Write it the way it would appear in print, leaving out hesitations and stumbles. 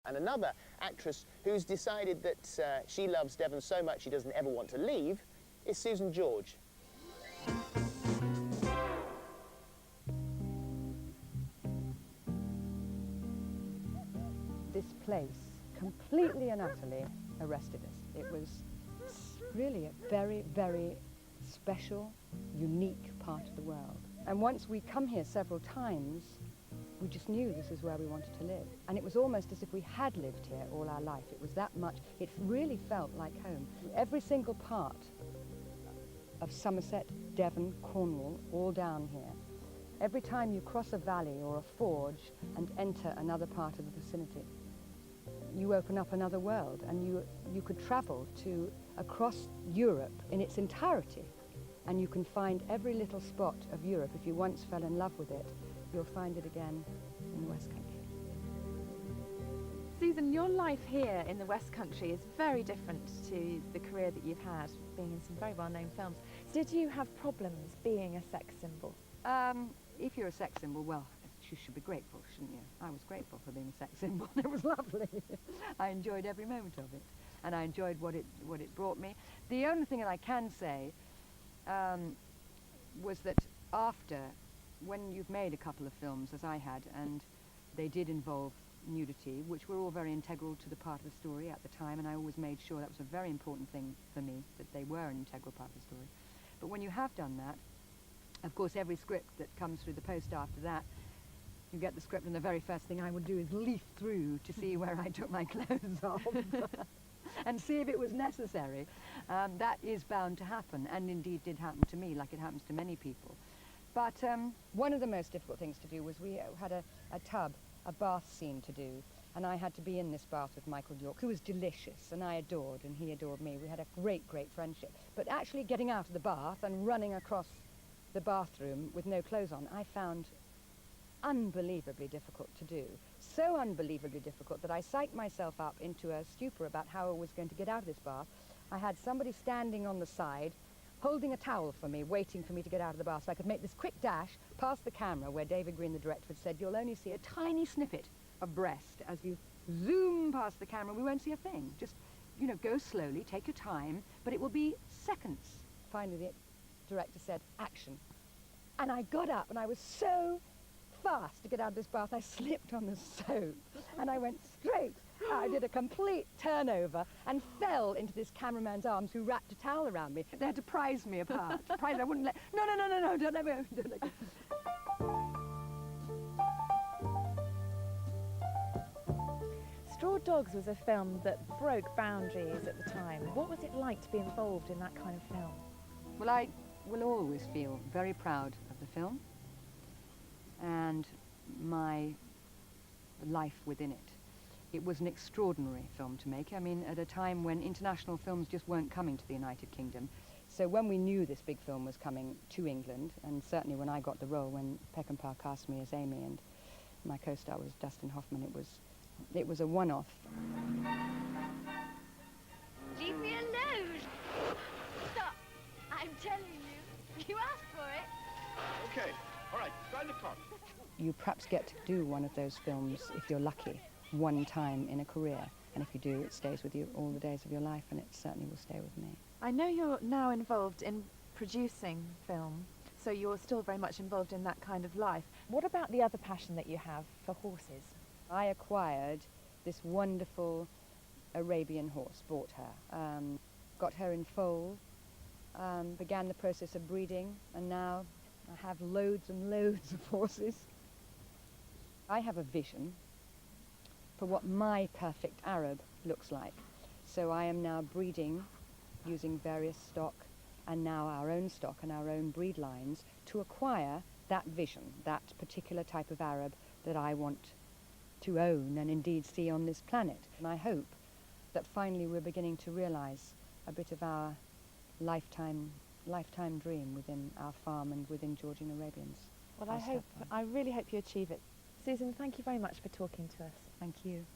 And another actress who's decided that she loves Devon so much she doesn't ever want to leave is Susan George. This place completely and utterly arrested us. It was really a very, very special, unique part of the world. And once we'd come here several times, we just knew this is where we wanted to live. And it was almost as if we had lived here all our life. It was that much, it really felt like home. Every single part of Somerset, Devon, Cornwall, all down here. Every time you cross a valley or a forge and enter another part of the vicinity, you open up another world, and you could travel to across Europe in its entirety, and you can find every little spot of Europe. If you once fell in love with it, you'll find it again in the West Country. Susan, your life here in the West Country is very different to the career that you've had, being in some very well-known films. Did you have problems being a sex symbol? If you're a sex symbol, well, you should be grateful, shouldn't you? I was grateful for being a sex symbol. It was lovely. I enjoyed every moment of it, and I enjoyed what it brought me. The only thing that I can say was that after, when you've made a couple of films, as I had, and they did involve nudity, which were all very integral to the part of the story at the time, and I always made sure that was a very important thing for me, that they were an integral part of the story. But when you have done that, of course, every script that comes through the post after that, you get the script, and the very first thing I would do is leaf through to see where I took my clothes off and see if it was necessary. That is bound to happen, and indeed did happen to me, like it happens to many people. But one of the most difficult things to do was we had a bath scene to do, and I had to be in this bath with Michael York, who was delicious, and I adored, and he adored me. We had a great, great friendship. But actually getting out of the bath and running across the bathroom with no clothes on, I found unbelievably difficult to do. So unbelievably difficult that I psyched myself up into a stupor about how I was going to get out of this bath. I had somebody standing on the side, holding a towel for me, waiting for me to get out of the bath, so I could make this quick dash past the camera where David Green, the director, had said, you'll only see a tiny snippet of breast. As you zoom past the camera, we won't see a thing. Just, you know, go slowly, take your time, but it will be seconds. Finally, the director said, action. And I got up, and I was so fast to get out of this bath, I slipped on the soap, and I went straight. I did a complete turnover and fell into this cameraman's arms, who wrapped a towel around me. They had to prise me apart. I wouldn't let... No, don't let me... Don't let me. Straw Dogs was a film that broke boundaries at the time. What was it like to be involved in that kind of film? Well, I will always feel very proud of the film and my life within it. It was an extraordinary film to make. I mean, at a time when international films just weren't coming to the United Kingdom. So when we knew this big film was coming to England, and certainly when I got the role, when Peckinpah cast me as Amy and my co-star was Dustin Hoffman, it was a one-off. Leave me alone! Stop! I'm telling you. You asked for it. Okay, all right, find the car. You perhaps get to do one of those films, if you're lucky, one time in a career. And if you do, it stays with you all the days of your life, and it certainly will stay with me. I know you're now involved in producing film, so you're still very much involved in that kind of life. What about the other passion that you have for horses? I acquired this wonderful Arabian horse, bought her, got her in foal, began the process of breeding, and now I have loads and loads of horses. I have a vision for what my perfect Arab looks like. So I am now breeding using various stock, and now our own stock and our own breed lines, to acquire that vision, that particular type of Arab that I want to own and indeed see on this planet. And I hope that finally we're beginning to realize a bit of our lifetime dream within our farm and within Georgian Arabians. Well, I really hope you achieve it. Susan, thank you very much for talking to us. Thank you.